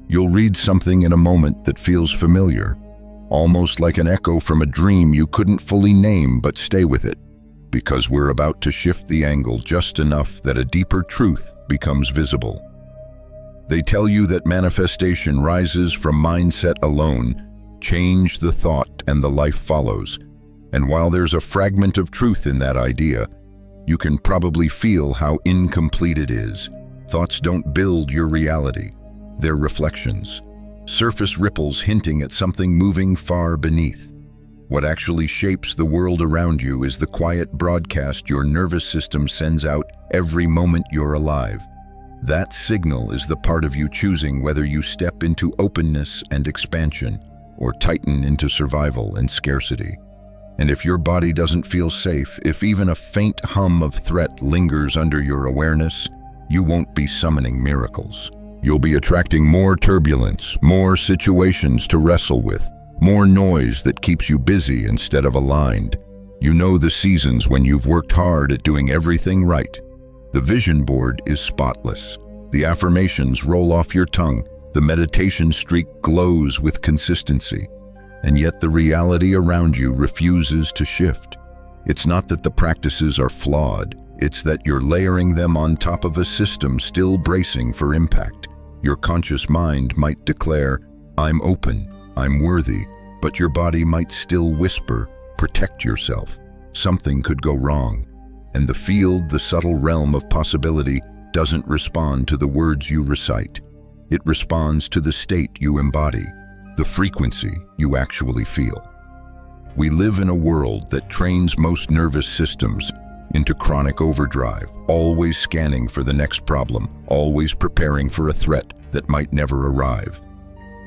You'll read something in a moment that feels familiar, almost like an echo from a dream you couldn't fully name, but stay with it, because we're about to shift the angle just enough that a deeper truth becomes visible. They tell you that manifestation rises from mindset alone. Change the thought and the life follows. And while there's a fragment of truth in that idea, you can probably feel how incomplete it is. Thoughts don't build your reality. They're reflections, surface ripples hinting at something moving far beneath. What actually shapes the world around you is the quiet broadcast your nervous system sends out every moment you're alive. That signal is the part of you choosing whether you step into openness and expansion or tighten into survival and scarcity. And if your body doesn't feel safe, if even a faint hum of threat lingers under your awareness, you won't be summoning miracles. You'll be attracting more turbulence, more situations to wrestle with, more noise that keeps you busy instead of aligned. You know the seasons when you've worked hard at doing everything right. The vision board is spotless. The affirmations roll off your tongue. The meditation streak glows with consistency. And yet the reality around you refuses to shift. It's not that the practices are flawed. It's that you're layering them on top of a system still bracing for impact. Your conscious mind might declare, "I'm open, I'm worthy," but your body might still whisper, "Protect yourself. Something could go wrong." And the field, the subtle realm of possibility, doesn't respond to the words you recite. It responds to the state you embody, the frequency you actually feel. We live in a world that trains most nervous systems into chronic overdrive, always scanning for the next problem, always preparing for a threat that might never arrive.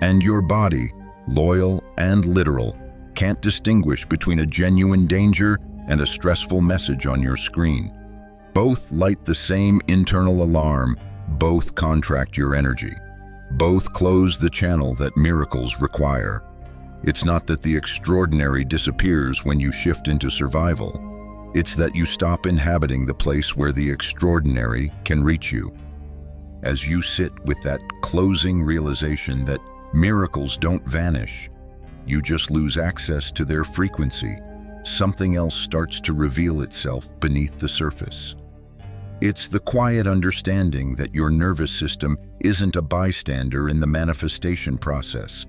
And your body, loyal and literal, can't distinguish between a genuine danger and a stressful message on your screen. Both light the same internal alarm, both contract your energy, both close the channel that miracles require. It's not that the extraordinary disappears when you shift into survival. It's that you stop inhabiting the place where the extraordinary can reach you. As you sit with that closing realization that miracles don't vanish, you just lose access to their frequency. Something else starts to reveal itself beneath the surface. It's the quiet understanding that your nervous system isn't a bystander in the manifestation process.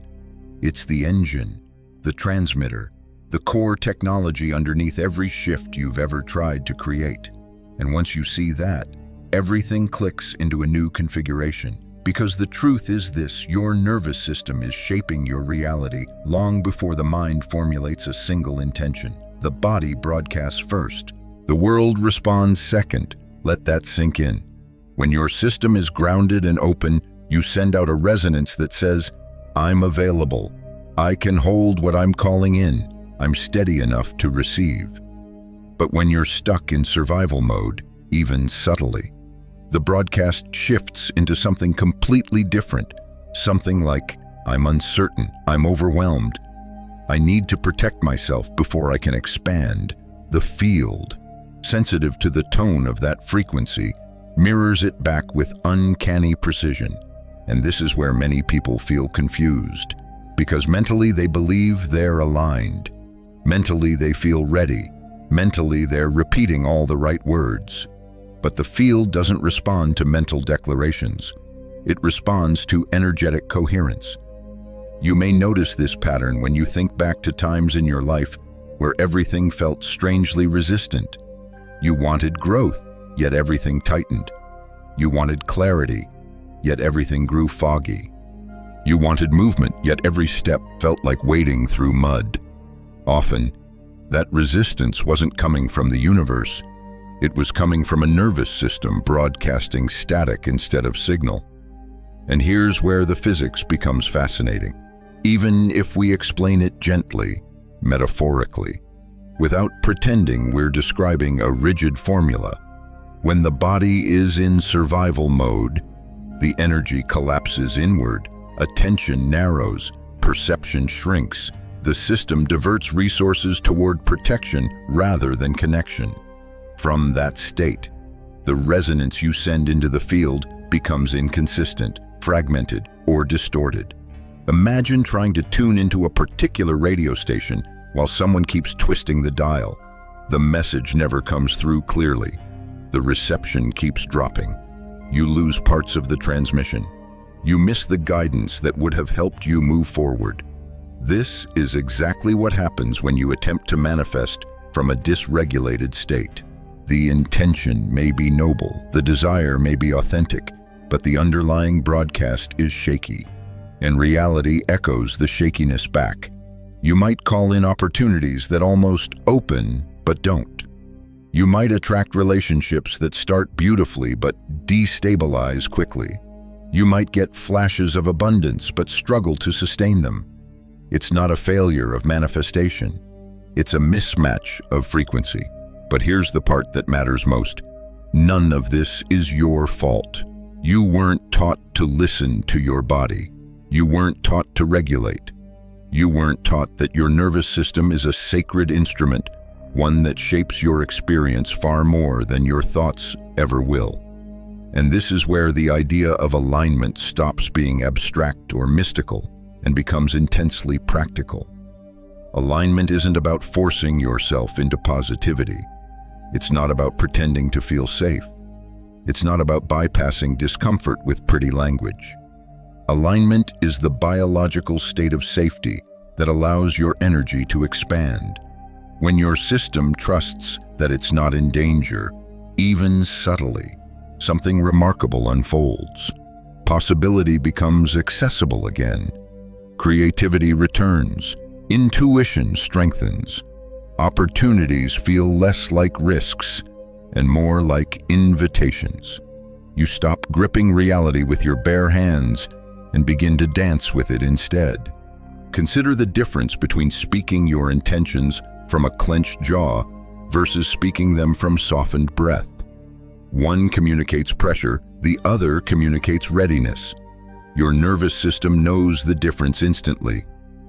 It's the engine, the transmitter, the core technology underneath every shift you've ever tried to create. And once you see that, everything clicks into a new configuration. Because the truth is this: your nervous system is shaping your reality long before the mind formulates a single intention. The body broadcasts first. The world responds second. Let that sink in. When your system is grounded and open, you send out a resonance that says, "I'm available. I can hold what I'm calling in. I'm steady enough to receive." But when you're stuck in survival mode, even subtly, the broadcast shifts into something completely different. Something like, "I'm uncertain, I'm overwhelmed. I need to protect myself before I can expand." The field, sensitive to the tone of that frequency, mirrors it back with uncanny precision. And this is where many people feel confused, because mentally they believe they're aligned. Mentally they feel ready. Mentally they're repeating all the right words. But the field doesn't respond to mental declarations. It responds to energetic coherence. You may notice this pattern when you think back to times in your life where everything felt strangely resistant. You wanted growth, yet everything tightened. You wanted clarity, yet everything grew foggy. You wanted movement, yet every step felt like wading through mud. Often, that resistance wasn't coming from the universe. It was coming from a nervous system broadcasting static instead of signal. And here's where the physics becomes fascinating. Even if we explain it gently, metaphorically, without pretending we're describing a rigid formula, when the body is in survival mode, the energy collapses inward, attention narrows, perception shrinks. The system diverts resources toward protection rather than connection. From that state, the resonance you send into the field becomes inconsistent, fragmented, or distorted. Imagine trying to tune into a particular radio station while someone keeps twisting the dial. The message never comes through clearly. The reception keeps dropping. You lose parts of the transmission. You miss the guidance that would have helped you move forward. This is exactly what happens when you attempt to manifest from a dysregulated state. The intention may be noble, the desire may be authentic, but the underlying broadcast is shaky, and reality echoes the shakiness back. You might call in opportunities that almost open but don't. You might attract relationships that start beautifully but destabilize quickly. You might get flashes of abundance but struggle to sustain them. It's not a failure of manifestation. It's a mismatch of frequency. But here's the part that matters most. None of this is your fault. You weren't taught to listen to your body. You weren't taught to regulate. You weren't taught that your nervous system is a sacred instrument, one that shapes your experience far more than your thoughts ever will. And this is where the idea of alignment stops being abstract or mystical and becomes intensely practical. Alignment isn't about forcing yourself into positivity. It's not about pretending to feel safe. It's not about bypassing discomfort with pretty language. Alignment is the biological state of safety that allows your energy to expand. When your system trusts that it's not in danger, even subtly, something remarkable unfolds. Possibility becomes accessible again. Creativity returns. Intuition strengthens. Opportunities feel less like risks and more like invitations. You stop gripping reality with your bare hands and begin to dance with it instead. Consider the difference between speaking your intentions from a clenched jaw versus speaking them from softened breath. One communicates pressure, the other communicates readiness. Your nervous system knows the difference instantly.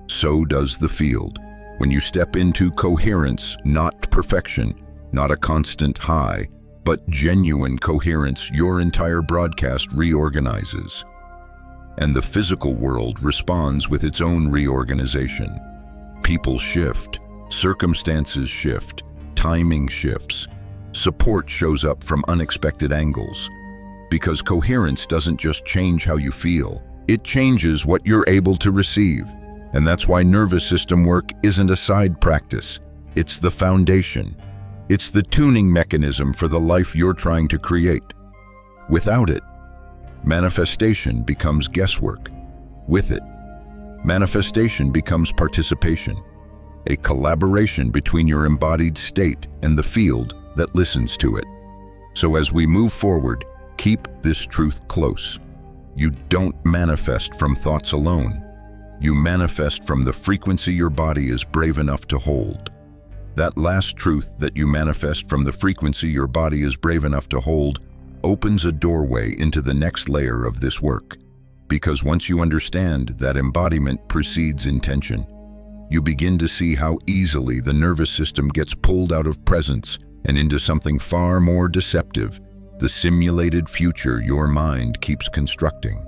So does the field. When you step into coherence, not perfection, not a constant high, but genuine coherence, your entire broadcast reorganizes. And the physical world responds with its own reorganization. People shift, circumstances shift, timing shifts. Support shows up from unexpected angles. Because coherence doesn't just change how you feel, it changes what you're able to receive. And that's why nervous system work isn't a side practice. It's the foundation. It's the tuning mechanism for the life you're trying to create. Without it, manifestation becomes guesswork. With it, manifestation becomes participation, a collaboration between your embodied state and the field that listens to it. So as we move forward, keep this truth close. You don't manifest from thoughts alone. You manifest from the frequency your body is brave enough to hold. That last truth, that you manifest from the frequency your body is brave enough to hold, opens a doorway into the next layer of this work. Because once you understand that embodiment precedes intention, you begin to see how easily the nervous system gets pulled out of presence and into something far more deceptive, the simulated future your mind keeps constructing.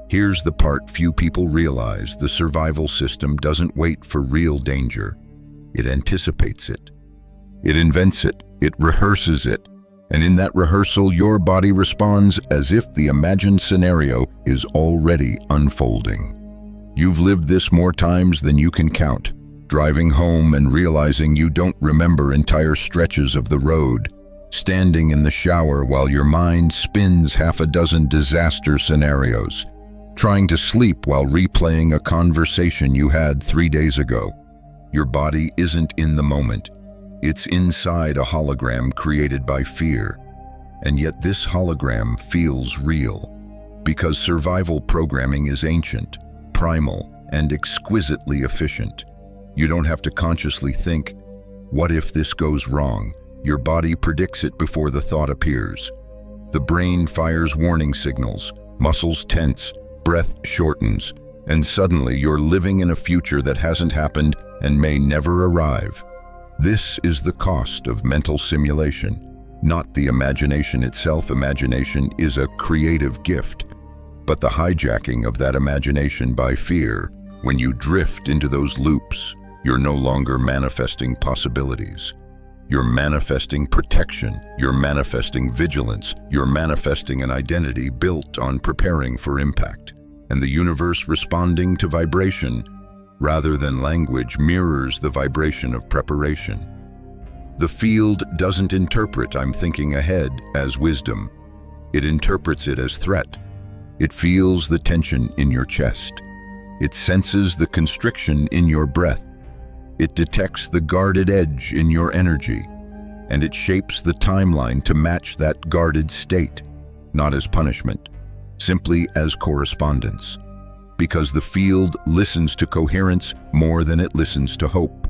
Here's the part few people realize: the survival system doesn't wait for real danger. It anticipates it. It invents it. It rehearses it. And in that rehearsal, your body responds as if the imagined scenario is already unfolding. You've lived this more times than you can count, driving home and realizing you don't remember entire stretches of the road, standing in the shower while your mind spins half a dozen disaster scenarios, trying to sleep while replaying a conversation you had 3 days ago. Your body isn't in the moment. It's inside a hologram created by fear. And yet this hologram feels real, because survival programming is ancient, primal, and exquisitely efficient. You don't have to consciously think, what if this goes wrong? Your body predicts it before the thought appears. The brain fires warning signals, muscles tense, breath shortens, and suddenly you're living in a future that hasn't happened and may never arrive. This is the cost of mental simulation, not the imagination itself. Imagination is a creative gift. But the hijacking of that imagination by fear, when you drift into those loops, you're no longer manifesting possibilities. You're manifesting protection, you're manifesting vigilance, you're manifesting an identity built on preparing for impact. And the universe responding to vibration, rather than language, mirrors the vibration of preparation. The field doesn't interpret "I'm thinking ahead" as wisdom. It interprets it as threat. It feels the tension in your chest. It senses the constriction in your breath. It detects the guarded edge in your energy. And it shapes the timeline to match that guarded state, not as punishment, simply as correspondence. Because the field listens to coherence more than it listens to hope.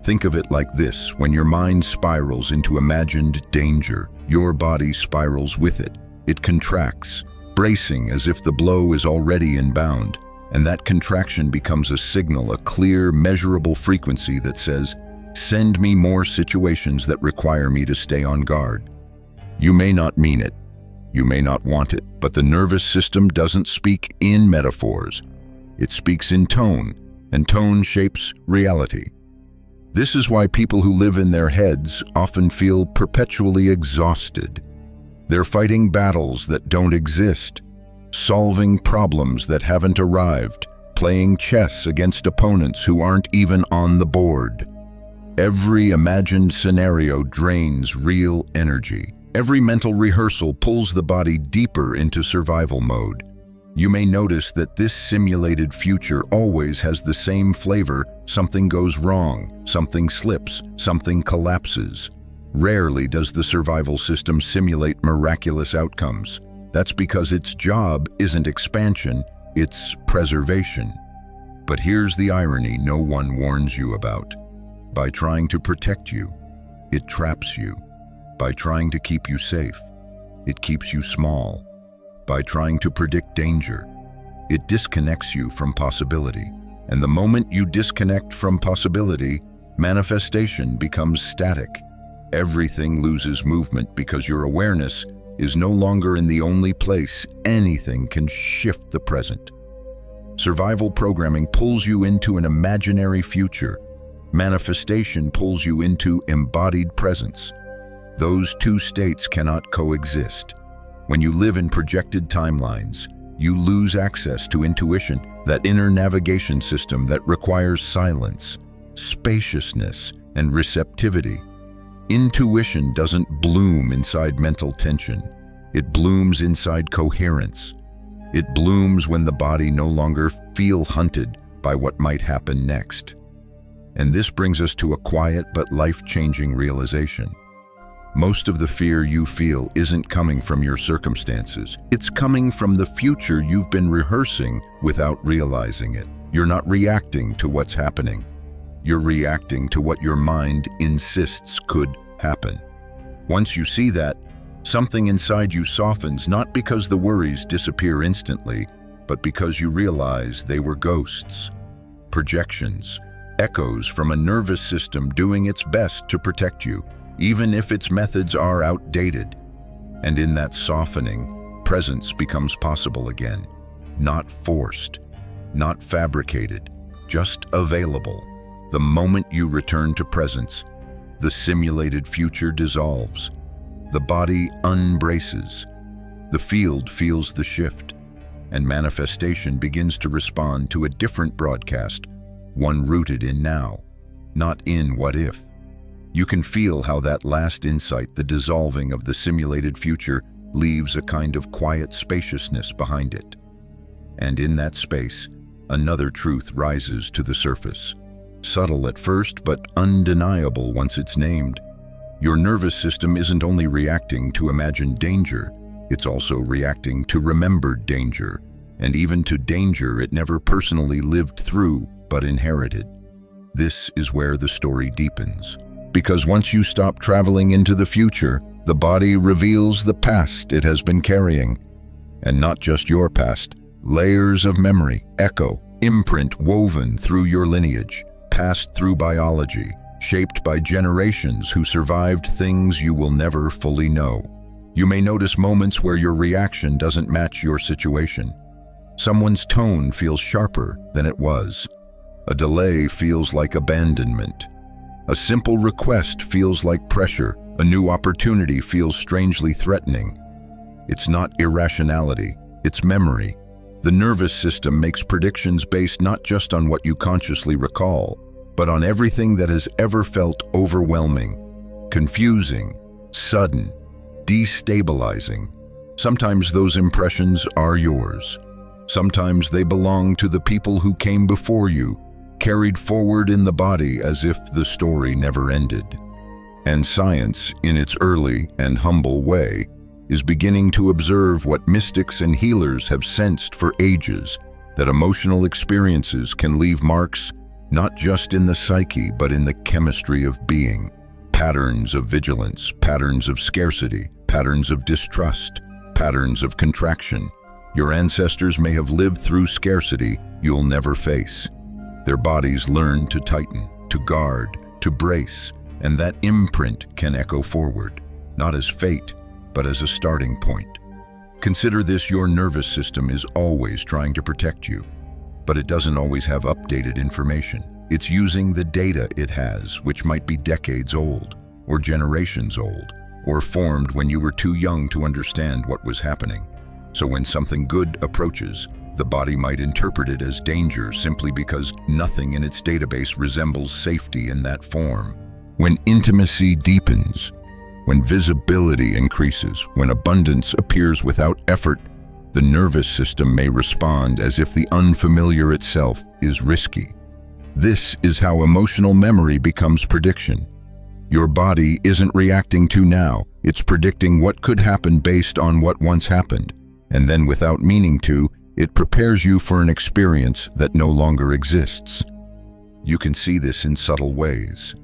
Think of it like this: when your mind spirals into imagined danger, your body spirals with it. It contracts, bracing as if the blow is already inbound. And that contraction becomes a signal, a clear, measurable frequency that says, "Send me more situations that require me to stay on guard." You may not mean it. You may not want it, but the nervous system doesn't speak in metaphors. It speaks in tone, and tone shapes reality. This is why people who live in their heads often feel perpetually exhausted. They're fighting battles that don't exist, solving problems that haven't arrived, playing chess against opponents who aren't even on the board. Every imagined scenario drains real energy. Every mental rehearsal pulls the body deeper into survival mode. You may notice that this simulated future always has the same flavor: something goes wrong, something slips, something collapses. Rarely does the survival system simulate miraculous outcomes. That's because its job isn't expansion, it's preservation. But here's the irony no one warns you about. By trying to protect you, it traps you. By trying to keep you safe, it keeps you small. By trying to predict danger, it disconnects you from possibility. And the moment you disconnect from possibility, manifestation becomes static. Everything loses movement because your awareness is no longer in the only place anything can shift the present. Survival programming pulls you into an imaginary future. Manifestation pulls you into embodied presence. Those two states cannot coexist. When you live in projected timelines, you lose access to intuition, that inner navigation system that requires silence, spaciousness, and receptivity. Intuition doesn't bloom inside mental tension. It blooms inside coherence. It blooms when the body no longer feels hunted by what might happen next. And this brings us to a quiet but life-changing realization. Most of the fear you feel isn't coming from your circumstances. It's coming from the future you've been rehearsing without realizing it. You're not reacting to what's happening. You're reacting to what your mind insists could happen. Once you see that, something inside you softens, not because the worries disappear instantly, but because you realize they were ghosts, projections, echoes from a nervous system doing its best to protect you, even if its methods are outdated. And in that softening, presence becomes possible again. Not forced, not fabricated, just available. The moment you return to presence, the simulated future dissolves. The body unbraces. The field feels the shift, and manifestation begins to respond to a different broadcast, one rooted in now, not in what if. You can feel how that last insight, the dissolving of the simulated future, leaves a kind of quiet spaciousness behind it. And in that space, another truth rises to the surface. Subtle at first, but undeniable once it's named. Your nervous system isn't only reacting to imagined danger, it's also reacting to remembered danger, and even to danger it never personally lived through, but inherited. This is where the story deepens. Because once you stop traveling into the future, the body reveals the past it has been carrying. And not just your past, layers of memory, echo, imprint woven through your lineage, passed through biology, shaped by generations who survived things you will never fully know. You may notice moments where your reaction doesn't match your situation. Someone's tone feels sharper than it was. A delay feels like abandonment. A simple request feels like pressure. A new opportunity feels strangely threatening. It's not irrationality, it's memory. The nervous system makes predictions based not just on what you consciously recall, but on everything that has ever felt overwhelming, confusing, sudden, destabilizing. Sometimes those impressions are yours. Sometimes they belong to the people who came before you, carried forward in the body as if the story never ended. And science, in its early and humble way, is beginning to observe what mystics and healers have sensed for ages, that emotional experiences can leave marks not just in the psyche, but in the chemistry of being. Patterns of vigilance, patterns of scarcity, patterns of distrust, patterns of contraction. Your ancestors may have lived through scarcity you'll never face. Their bodies learn to tighten, to guard, to brace, and that imprint can echo forward, not as fate, but as a starting point. Consider this: your nervous system is always trying to protect you, but it doesn't always have updated information. It's using the data it has, which might be decades old, or generations old, or formed when you were too young to understand what was happening. So when something good approaches, the body might interpret it as danger simply because nothing in its database resembles safety in that form. When intimacy deepens, when visibility increases, when abundance appears without effort, the nervous system may respond as if the unfamiliar itself is risky. This is how emotional memory becomes prediction. Your body isn't reacting to now, it's predicting what could happen based on what once happened, and then without meaning to, it prepares you for an experience that no longer exists. You can see this in subtle ways.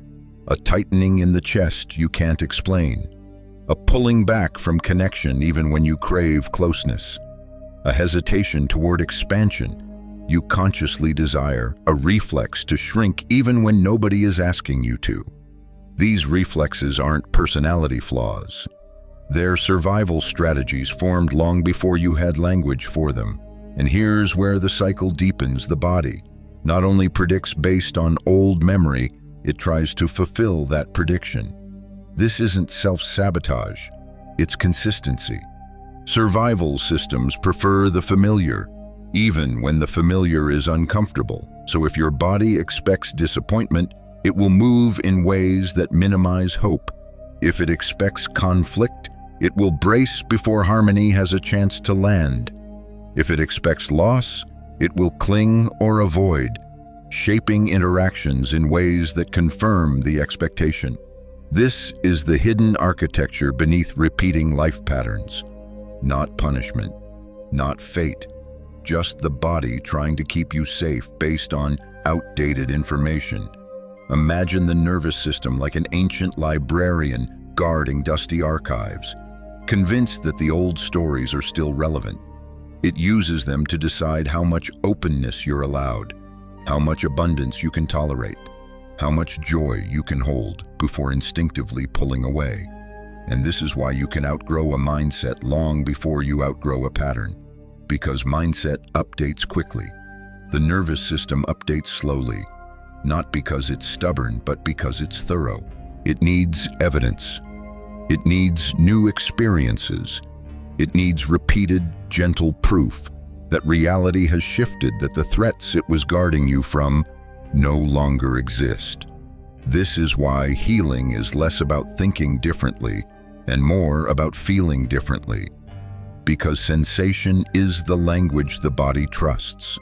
A tightening in the chest you can't explain. A pulling back from connection even when you crave closeness. A hesitation toward expansion you consciously desire. A reflex to shrink even when nobody is asking you to. These reflexes aren't personality flaws. They're survival strategies formed long before you had language for them. And here's where the cycle deepens. The body not only predicts based on old memory, it tries to fulfill that prediction. This isn't self-sabotage, it's consistency. Survival systems prefer the familiar, even when the familiar is uncomfortable. So if your body expects disappointment, it will move in ways that minimize hope. If it expects conflict, it will brace before harmony has a chance to land. If it expects loss, it will cling or avoid, shaping interactions in ways that confirm the expectation. This is the hidden architecture beneath repeating life patterns. Not punishment, not fate, just the body trying to keep you safe based on outdated information. Imagine the nervous system like an ancient librarian guarding dusty archives, convinced that the old stories are still relevant. It uses them to decide how much openness you're allowed, how much abundance you can tolerate, how much joy you can hold before instinctively pulling away. And this is why you can outgrow a mindset long before you outgrow a pattern. Because mindset updates quickly. The nervous system updates slowly, not because it's stubborn, but because it's thorough. It needs evidence. It needs new experiences. It needs repeated, gentle proof that reality has shifted, that the threats it was guarding you from no longer exist. This is why healing is less about thinking differently and more about feeling differently. Because sensation is the language the body trusts.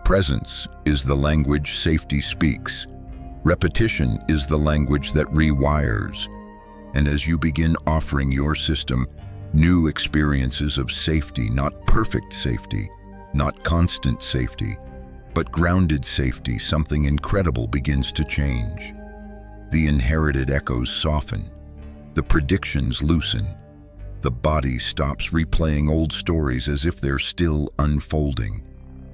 Presence is the language safety speaks. Repetition is the language that rewires. And as you begin offering your system new experiences of safety, not perfect safety, not constant safety, but grounded safety, something incredible begins to change. The inherited echoes soften. The predictions loosen. The body stops replaying old stories as if they're still unfolding.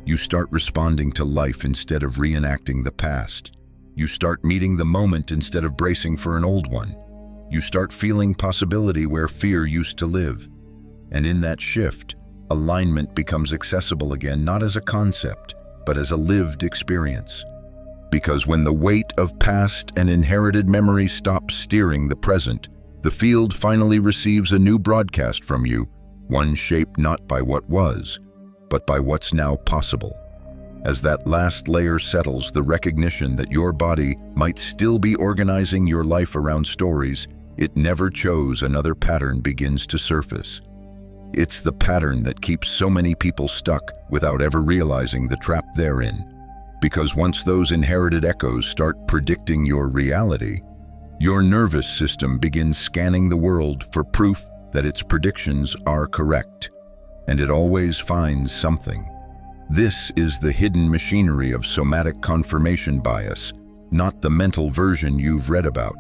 You start responding to life instead of reenacting the past. You start meeting the moment instead of bracing for an old one. You start feeling possibility where fear used to live. And in that shift, alignment becomes accessible again, not as a concept, but as a lived experience. Because when the weight of past and inherited memory stops steering the present, the field finally receives a new broadcast from you, one shaped not by what was, but by what's now possible. As that last layer settles, the recognition that your body might still be organizing your life around stories it never chose another pattern begins to surface. It's the pattern that keeps so many people stuck without ever realizing the trap they're in. Because once those inherited echoes start predicting your reality, your nervous system begins scanning the world for proof that its predictions are correct. And it always finds something. This is the hidden machinery of somatic confirmation bias, not the mental version you've read about,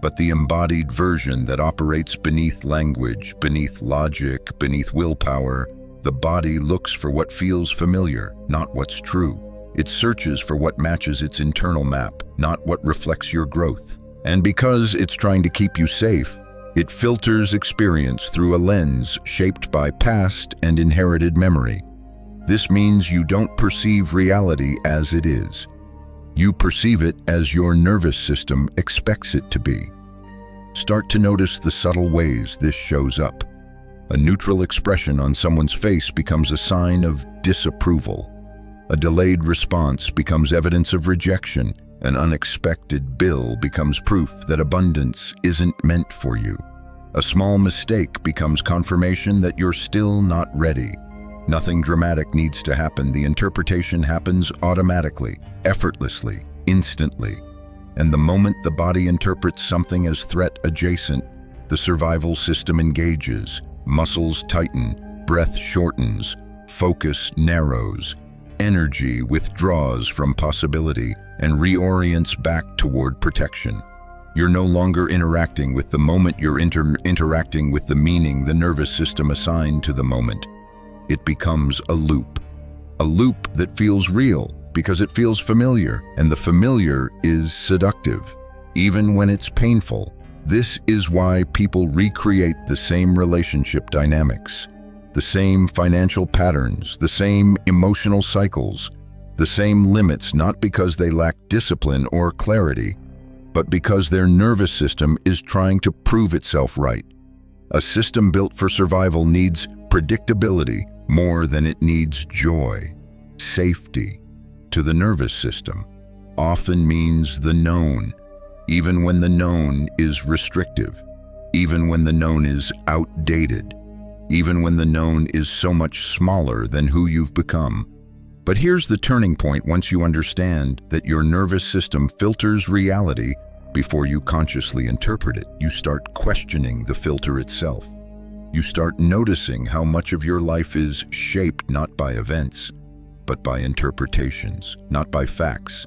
but the embodied version that operates beneath language, beneath logic, beneath willpower. The body looks for what feels familiar, not what's true. It searches for what matches its internal map, not what reflects your growth. And because it's trying to keep you safe, it filters experience through a lens shaped by past and inherited memory. This means you don't perceive reality as it is. You perceive it as your nervous system expects it to be. Start to notice the subtle ways this shows up. A neutral expression on someone's face becomes a sign of disapproval. A delayed response becomes evidence of rejection. An unexpected bill becomes proof that abundance isn't meant for you. A small mistake becomes confirmation that you're still not ready. Nothing dramatic needs to happen. The interpretation happens automatically, effortlessly, instantly. And the moment the body interprets something as threat adjacent, the survival system engages, muscles tighten, breath shortens, focus narrows, energy withdraws from possibility and reorients back toward protection. You're no longer interacting with the moment, you're interacting with the meaning the nervous system assigned to the moment. It becomes a loop that feels real because it feels familiar, and the familiar is seductive, even when it's painful. This is why people recreate the same relationship dynamics, the same financial patterns, the same emotional cycles, the same limits, not because they lack discipline or clarity, but because their nervous system is trying to prove itself right. A system built for survival needs predictability more than it needs joy. Safety, to the nervous system, often means the known, even when the known is restrictive, even when the known is outdated, even when the known is so much smaller than who you've become. But here's the turning point. Once you understand that your nervous system filters reality before you consciously interpret it, you start questioning the filter itself. You start noticing how much of your life is shaped not by events, but by interpretations, not by facts,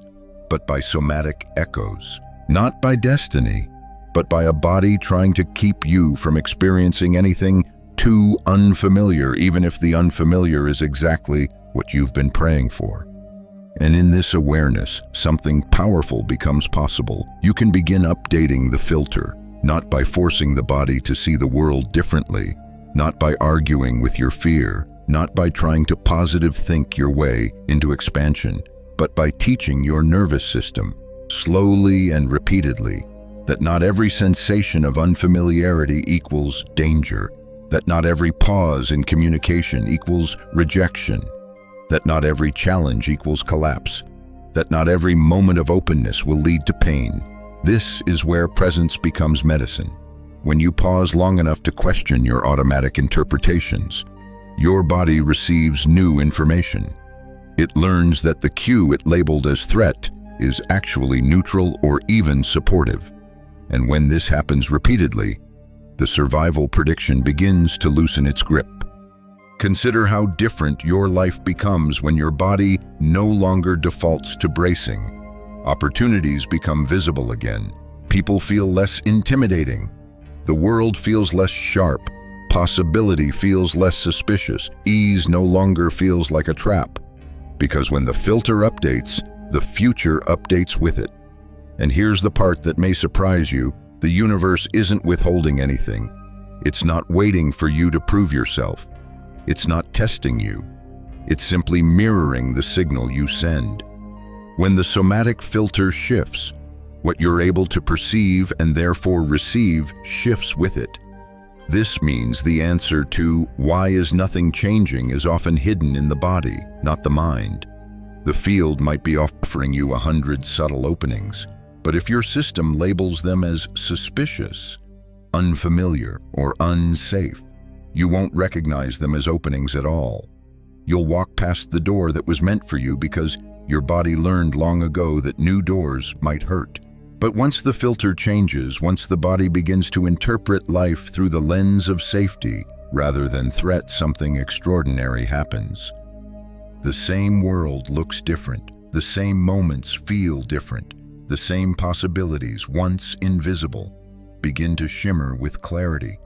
but by somatic echoes, not by destiny, but by a body trying to keep you from experiencing anything too unfamiliar, even if the unfamiliar is exactly what you've been praying for. And in this awareness, something powerful becomes possible. You can begin updating the filter, not by forcing the body to see the world differently, not by arguing with your fear, not by trying to positive think your way into expansion, but by teaching your nervous system, slowly and repeatedly, that not every sensation of unfamiliarity equals danger, that not every pause in communication equals rejection, that not every challenge equals collapse, that not every moment of openness will lead to pain. This is where presence becomes medicine. When you pause long enough to question your automatic interpretations, your body receives new information. It learns that the cue it labeled as threat is actually neutral or even supportive. And when this happens repeatedly, the survival prediction begins to loosen its grip. Consider how different your life becomes when your body no longer defaults to bracing. Opportunities become visible again. People feel less intimidating. The world feels less sharp. Possibility feels less suspicious. Ease no longer feels like a trap. Because when the filter updates, the future updates with it. And here's the part that may surprise you. The universe isn't withholding anything. It's not waiting for you to prove yourself. It's not testing you. It's simply mirroring the signal you send. When the somatic filter shifts, what you're able to perceive and therefore receive shifts with it. This means the answer to why is nothing changing is often hidden in the body, not the mind. The field might be offering you 100 subtle openings, but if your system labels them as suspicious, unfamiliar, or unsafe, you won't recognize them as openings at all. You'll walk past the door that was meant for you because your body learned long ago that new doors might hurt. But once the filter changes, once the body begins to interpret life through the lens of safety rather than threat, something extraordinary happens. The same world looks different. The same moments feel different. The same possibilities, once invisible, begin to shimmer with clarity.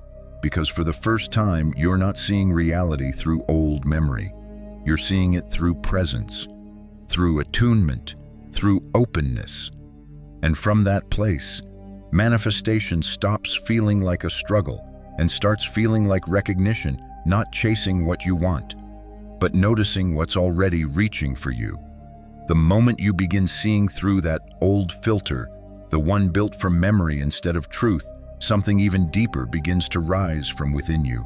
Because for the first time, you're not seeing reality through old memory. You're seeing it through presence, through attunement, through openness. And from that place, manifestation stops feeling like a struggle and starts feeling like recognition, not chasing what you want, but noticing what's already reaching for you. The moment you begin seeing through that old filter, the one built from memory instead of truth, something even deeper begins to rise from within you.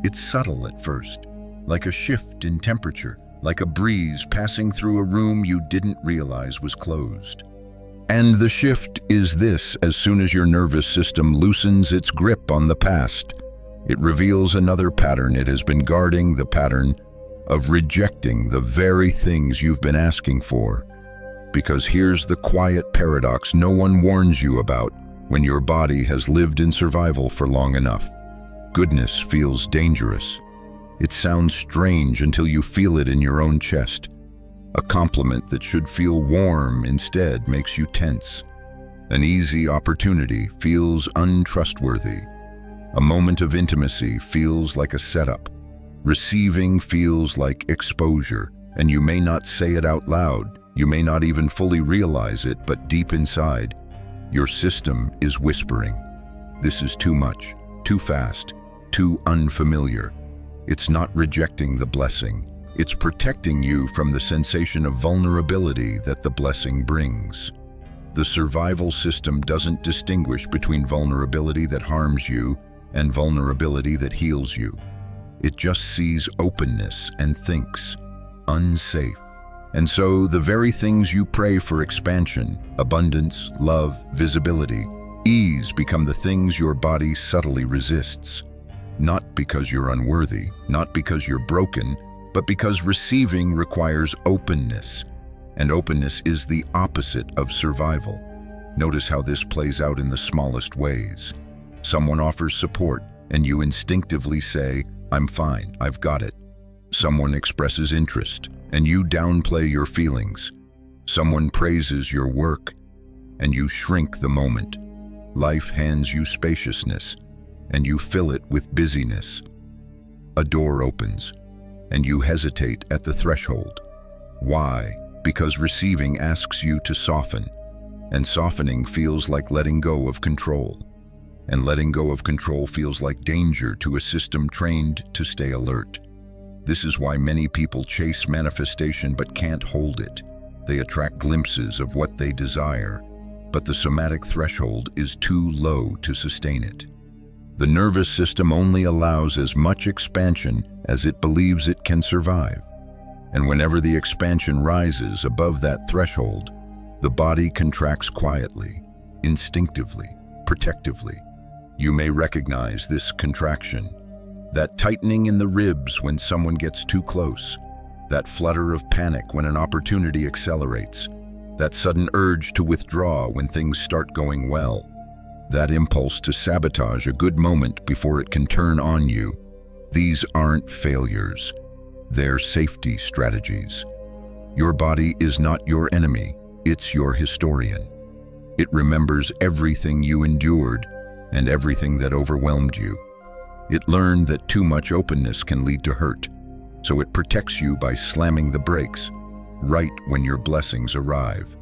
It's subtle at first, like a shift in temperature, like a breeze passing through a room you didn't realize was closed. And the shift is this: as soon as your nervous system loosens its grip on the past, it reveals another pattern it has been guarding, the pattern of rejecting the very things you've been asking for. Because here's the quiet paradox no one warns you about when your body has lived in survival for long enough. Goodness feels dangerous. It sounds strange until you feel it in your own chest. A compliment that should feel warm instead makes you tense. An easy opportunity feels untrustworthy. A moment of intimacy feels like a setup. Receiving feels like exposure, and you may not say it out loud, you may not even fully realize it, but deep inside, your system is whispering. This is too much, too fast, too unfamiliar. It's not rejecting the blessing. It's protecting you from the sensation of vulnerability that the blessing brings. The survival system doesn't distinguish between vulnerability that harms you and vulnerability that heals you. It just sees openness and thinks, unsafe. And so the very things you pray for, expansion, abundance, love, visibility, ease, become the things your body subtly resists. Not because you're unworthy, not because you're broken, but because receiving requires openness, and openness is the opposite of survival. Notice how this plays out in the smallest ways. Someone offers support, and you instinctively say, "I'm fine, I've got it." Someone expresses interest, and you downplay your feelings. Someone praises your work, and you shrink the moment. Life hands you spaciousness, and you fill it with busyness. A door opens, and you hesitate at the threshold. Why? Because receiving asks you to soften, and softening feels like letting go of control. And letting go of control feels like danger to a system trained to stay alert. This is why many people chase manifestation but can't hold it. They attract glimpses of what they desire, but the somatic threshold is too low to sustain it. The nervous system only allows as much expansion as it believes it can survive. And whenever the expansion rises above that threshold, the body contracts quietly, instinctively, protectively. You may recognize this contraction, that tightening in the ribs when someone gets too close, that flutter of panic when an opportunity accelerates, that sudden urge to withdraw when things start going well, that impulse to sabotage a good moment before it can turn on you. These aren't failures. They're safety strategies. Your body is not your enemy. It's your historian. It remembers everything you endured and everything that overwhelmed you. It learned that too much openness can lead to hurt, so it protects you by slamming the brakes right when your blessings arrive.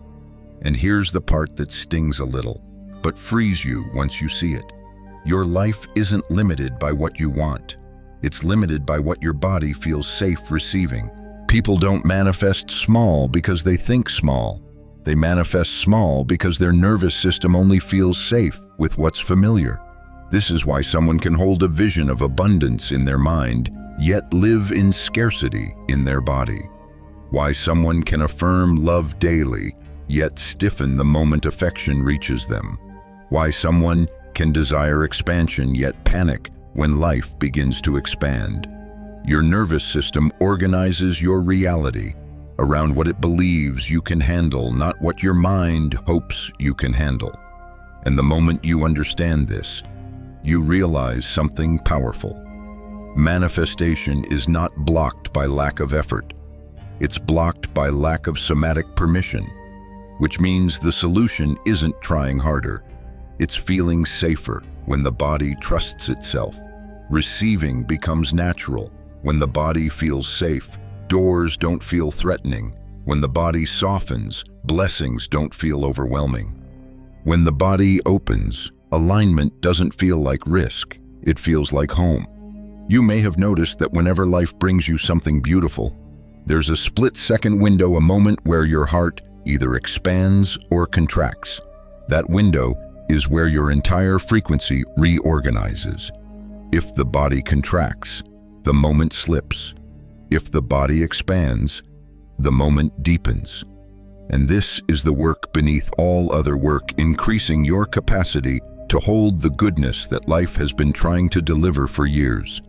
And here's the part that stings a little, but frees you once you see it. Your life isn't limited by what you want. It's limited by what your body feels safe receiving. People don't manifest small because they think small. They manifest small because their nervous system only feels safe with what's familiar. This is why someone can hold a vision of abundance in their mind, yet live in scarcity in their body. Why someone can affirm love daily, yet stiffen the moment affection reaches them. Why someone can desire expansion, yet panic when life begins to expand. Your nervous system organizes your reality around what it believes you can handle, not what your mind hopes you can handle. And the moment you understand this, you realize something powerful. Manifestation is not blocked by lack of effort. It's blocked by lack of somatic permission, which means the solution isn't trying harder. It's feeling safer when the body trusts itself. Receiving becomes natural when the body feels safe. Doors don't feel threatening. When the body softens, blessings don't feel overwhelming. When the body opens, alignment doesn't feel like risk. It feels like home. You may have noticed that whenever life brings you something beautiful, there's a split-second window, a moment where your heart either expands or contracts. That window is where your entire frequency reorganizes. If the body contracts, the moment slips. If the body expands, the moment deepens. And this is the work beneath all other work, increasing your capacity to hold the goodness that life has been trying to deliver for years.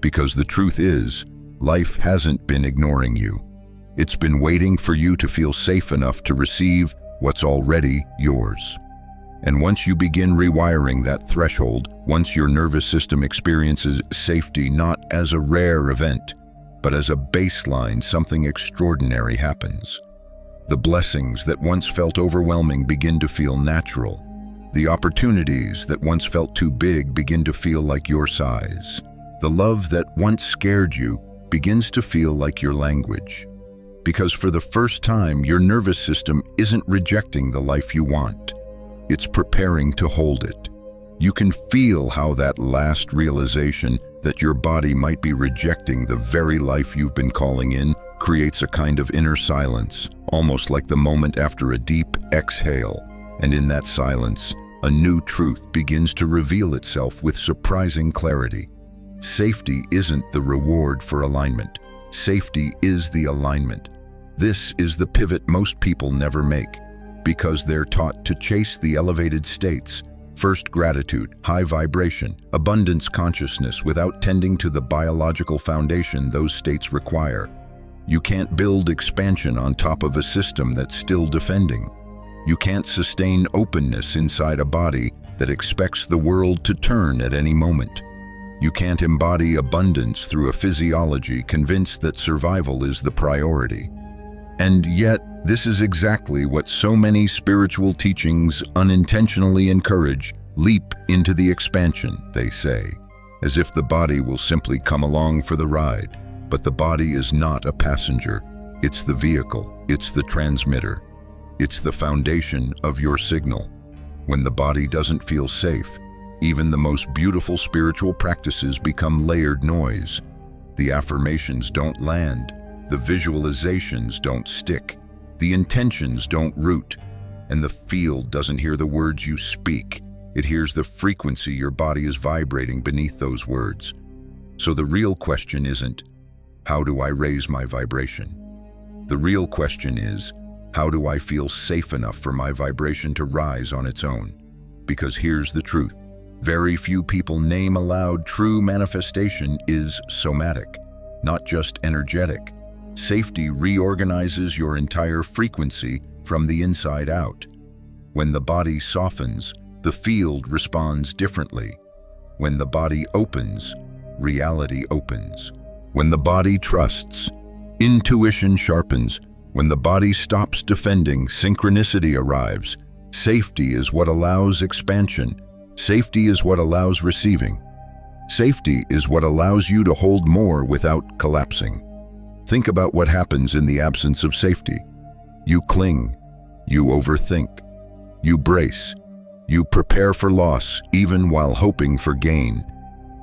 Because the truth is, life hasn't been ignoring you. It's been waiting for you to feel safe enough to receive what's already yours. And once you begin rewiring that threshold, once your nervous system experiences safety not as a rare event, but as a baseline, something extraordinary happens. The blessings that once felt overwhelming begin to feel natural. The opportunities that once felt too big begin to feel like your size. The love that once scared you begins to feel like your language. Because for the first time, your nervous system isn't rejecting the life you want. It's preparing to hold it. You can feel how that last realization that your body might be rejecting the very life you've been calling in creates a kind of inner silence, almost like the moment after a deep exhale. And in that silence, a new truth begins to reveal itself with surprising clarity. Safety isn't the reward for alignment. Safety is the alignment. This is the pivot most people never make, because they're taught to chase the elevated states. First, gratitude, high vibration, abundance consciousness, without tending to the biological foundation those states require. You can't build expansion on top of a system that's still defending. You can't sustain openness inside a body that expects the world to turn at any moment. You can't embody abundance through a physiology convinced that survival is the priority. And yet, this is exactly what so many spiritual teachings unintentionally encourage. Leap into the expansion, they say, as if the body will simply come along for the ride. But the body is not a passenger. It's the vehicle. It's the transmitter. It's the foundation of your signal. When the body doesn't feel safe, even the most beautiful spiritual practices become layered noise. The affirmations don't land. The visualizations don't stick. The intentions don't root. And the field doesn't hear the words you speak. It hears the frequency your body is vibrating beneath those words. So the real question isn't, how do I raise my vibration? The real question is, how do I feel safe enough for my vibration to rise on its own? Because here's the truth. Very few people name aloud true manifestation is somatic, not just energetic. Safety reorganizes your entire frequency from the inside out. When the body softens, the field responds differently. When the body opens, reality opens. When the body trusts, intuition sharpens. When the body stops defending, synchronicity arrives. Safety is what allows expansion. Safety is what allows receiving. Safety is what allows you to hold more without collapsing. Think about what happens in the absence of safety. You cling. You overthink. You brace. You prepare for loss, even while hoping for gain.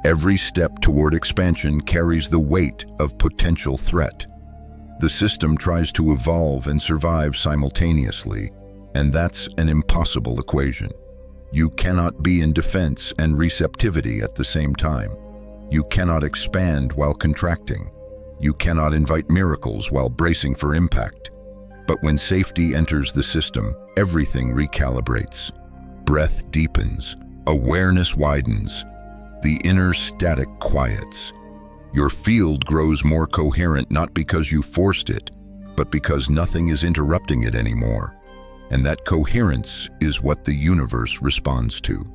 Every step toward expansion carries the weight of potential threat. The system tries to evolve and survive simultaneously, and that's an impossible equation. You cannot be in defense and receptivity at the same time. You cannot expand while contracting. You cannot invite miracles while bracing for impact. But when safety enters the system, everything recalibrates. Breath deepens, awareness widens, the inner static quiets. Your field grows more coherent not because you forced it, but because nothing is interrupting it anymore. And that coherence is what the universe responds to.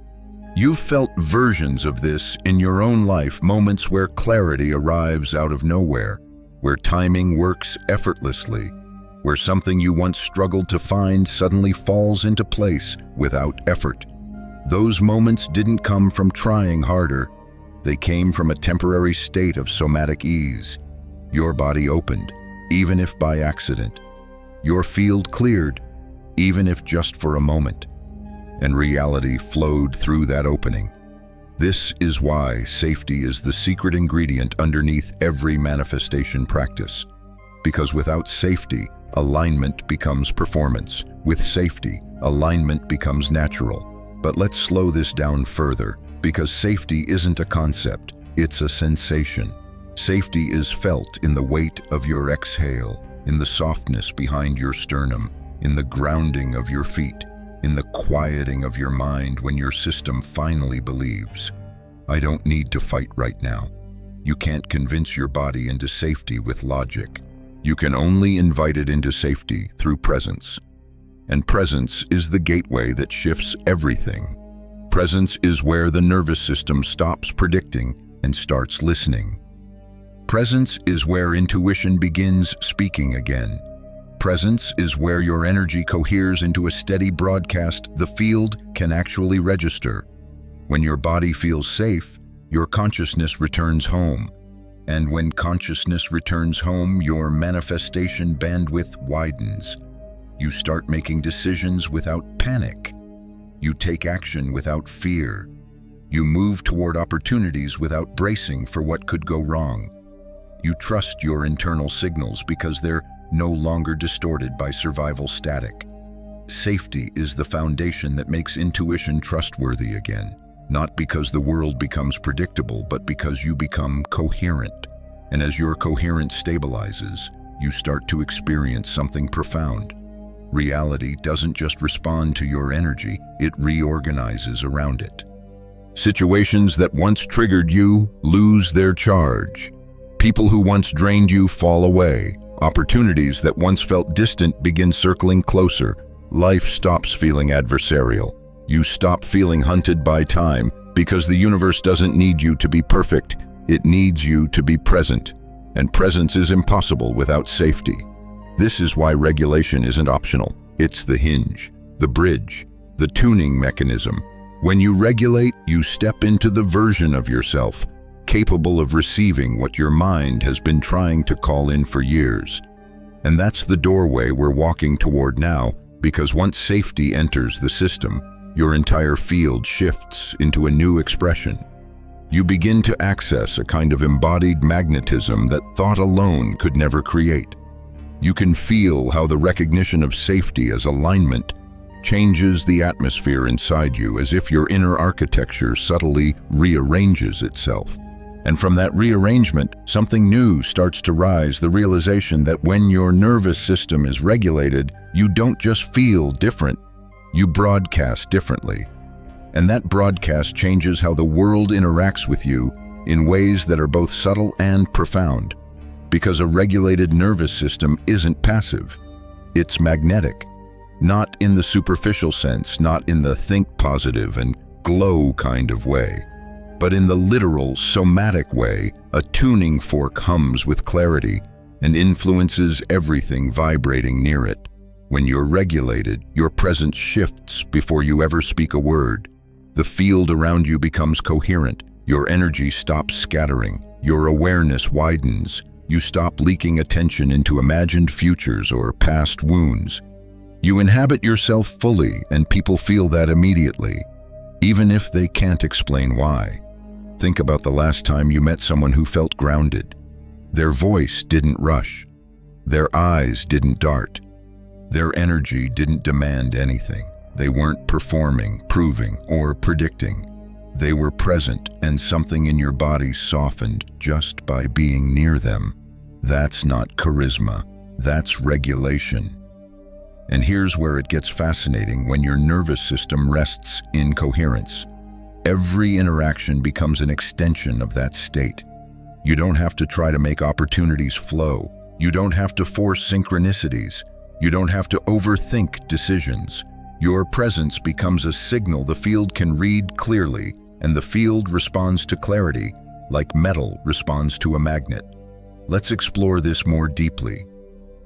You've felt versions of this in your own life, moments where clarity arrives out of nowhere, where timing works effortlessly, where something you once struggled to find suddenly falls into place without effort. Those moments didn't come from trying harder. They came from a temporary state of somatic ease. Your body opened, even if by accident. Your field cleared, even if just for a moment. And reality flowed through that opening. This is why safety is the secret ingredient underneath every manifestation practice. Because without safety, alignment becomes performance. With safety, alignment becomes natural. But let's slow this down further, because safety isn't a concept, it's a sensation. Safety is felt in the weight of your exhale, in the softness behind your sternum, in the grounding of your feet, in the quieting of your mind when your system finally believes, I don't need to fight right now. You can't convince your body into safety with logic. You can only invite it into safety through presence. And presence is the gateway that shifts everything. Presence is where the nervous system stops predicting and starts listening. Presence is where intuition begins speaking again. Presence is where your energy coheres into a steady broadcast the field can actually register. When your body feels safe, your consciousness returns home. And when consciousness returns home, your manifestation bandwidth widens. You start making decisions without panic. You take action without fear. You move toward opportunities without bracing for what could go wrong. You trust your internal signals because they're no longer distorted by survival static. Safety is the foundation that makes intuition trustworthy again, not because the world becomes predictable, but because you become coherent. And as your coherence stabilizes, you start to experience something profound. Reality doesn't just respond to your energy, it reorganizes around it. Situations that once triggered you lose their charge. People who once drained you fall away. Opportunities that once felt distant begin circling closer. Life stops feeling adversarial. You stop feeling hunted by time because the universe doesn't need you to be perfect. It needs you to be present. And presence is impossible without safety. This is why regulation isn't optional. It's the hinge, the bridge, the tuning mechanism. When you regulate, you step into the version of yourself capable of receiving what your mind has been trying to call in for years. And that's the doorway we're walking toward now, because once safety enters the system, your entire field shifts into a new expression. You begin to access a kind of embodied magnetism that thought alone could never create. You can feel how the recognition of safety as alignment changes the atmosphere inside you, as if your inner architecture subtly rearranges itself. And from that rearrangement, something new starts to rise, the realization that when your nervous system is regulated, you don't just feel different, you broadcast differently. And that broadcast changes how the world interacts with you in ways that are both subtle and profound. Because a regulated nervous system isn't passive, it's magnetic. Not in the superficial sense, not in the think positive and glow kind of way, but in the literal, somatic way. A tuning fork hums with clarity and influences everything vibrating near it. When you're regulated, your presence shifts before you ever speak a word. The field around you becomes coherent. Your energy stops scattering. Your awareness widens. You stop leaking attention into imagined futures or past wounds. You inhabit yourself fully, and people feel that immediately, even if they can't explain why. Think about the last time you met someone who felt grounded. Their voice didn't rush. Their eyes didn't dart. Their energy didn't demand anything. They weren't performing, proving, or predicting. They were present, and something in your body softened just by being near them. That's not charisma. That's regulation. And here's where it gets fascinating: when your nervous system rests in coherence, every interaction becomes an extension of that state. You don't have to try to make opportunities flow. You don't have to force synchronicities. You don't have to overthink decisions. Your presence becomes a signal the field can read clearly, and the field responds to clarity like metal responds to a magnet. Let's explore this more deeply.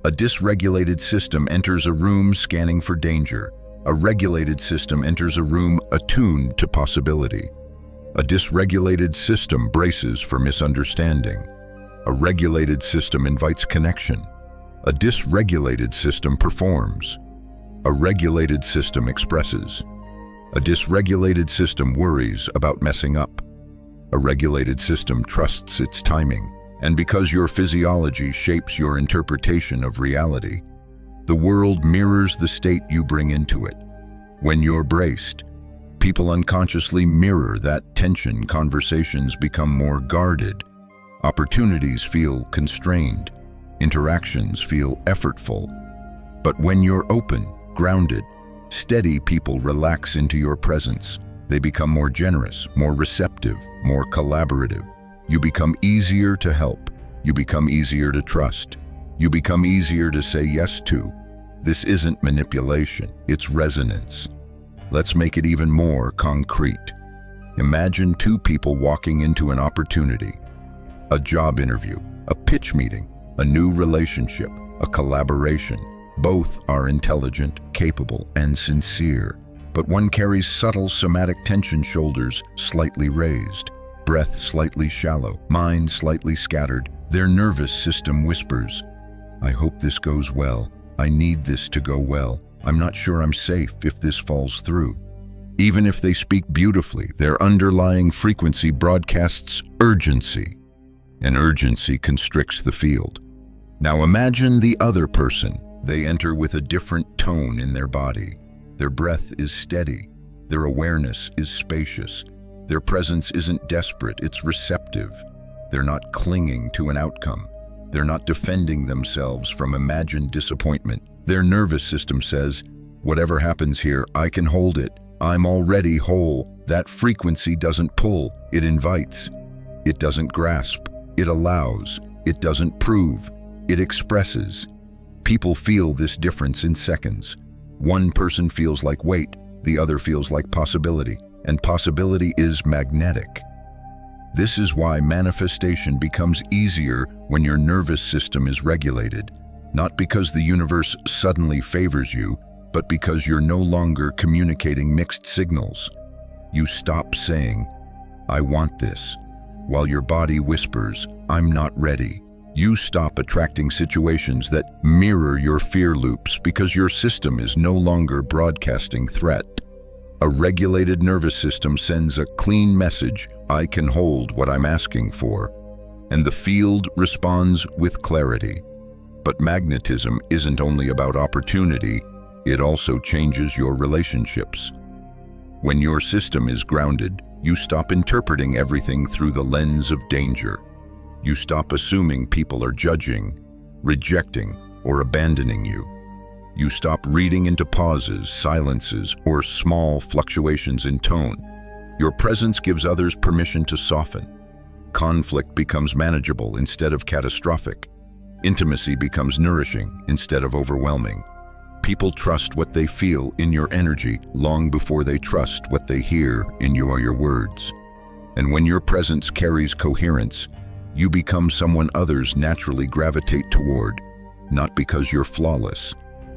A dysregulated system enters a room scanning for danger. A regulated system enters a room attuned to possibility. A dysregulated system braces for misunderstanding. A regulated system invites connection. A dysregulated system performs. A regulated system expresses. A dysregulated system worries about messing up. A regulated system trusts its timing. And because your physiology shapes your interpretation of reality, the world mirrors the state you bring into it. When you're braced, people unconsciously mirror that tension. Conversations become more guarded. Opportunities feel constrained. Interactions feel effortful. But when you're open, grounded, steady, people relax into your presence. They become more generous, more receptive, more collaborative. You become easier to help. You become easier to trust. You become easier to say yes to. This isn't manipulation, it's resonance. Let's make it even more concrete. Imagine two people walking into an opportunity: a job interview, a pitch meeting, a new relationship, a collaboration. Both are intelligent, capable, and sincere, but one carries subtle somatic tension, shoulders slightly raised, breath slightly shallow, mind slightly scattered. Their nervous system whispers, "I hope this goes well. I need this to go well. I'm not sure I'm safe if this falls through." Even if they speak beautifully, their underlying frequency broadcasts urgency, and urgency constricts the field. Now imagine the other person. They enter with a different tone in their body. Their breath is steady. Their awareness is spacious. Their presence isn't desperate, it's receptive. They're not clinging to an outcome. They're not defending themselves from imagined disappointment. Their nervous system says, "Whatever happens here, I can hold it. I'm already whole." That frequency doesn't pull, it invites. It doesn't grasp, it allows. It doesn't prove, it expresses. People feel this difference in seconds. One person feels like weight, the other feels like possibility, and possibility is magnetic. This is why manifestation becomes easier when your nervous system is regulated, not because the universe suddenly favors you, but because you're no longer communicating mixed signals. You stop saying, "I want this," while your body whispers, "I'm not ready." You stop attracting situations that mirror your fear loops because your system is no longer broadcasting threat. A regulated nervous system sends a clean message: "I can hold what I'm asking for," and the field responds with clarity. But magnetism isn't only about opportunity, it also changes your relationships. When your system is grounded, you stop interpreting everything through the lens of danger. You stop assuming people are judging, rejecting, or abandoning you. You stop reading into pauses, silences, or small fluctuations in tone. Your presence gives others permission to soften. Conflict becomes manageable instead of catastrophic. Intimacy becomes nourishing instead of overwhelming. People trust what they feel in your energy long before they trust what they hear in your words. And when your presence carries coherence, you become someone others naturally gravitate toward, not because you're flawless,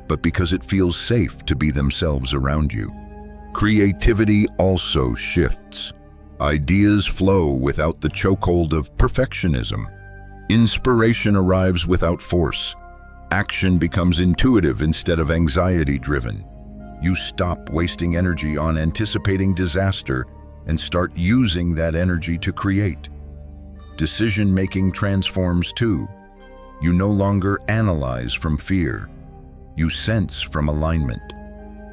but because it feels safe to be themselves around you. Creativity also shifts. Ideas flow without the chokehold of perfectionism. Inspiration arrives without force. Action becomes intuitive instead of anxiety-driven. You stop wasting energy on anticipating disaster and start using that energy to create. Decision-making transforms too. You no longer analyze from fear. You sense from alignment.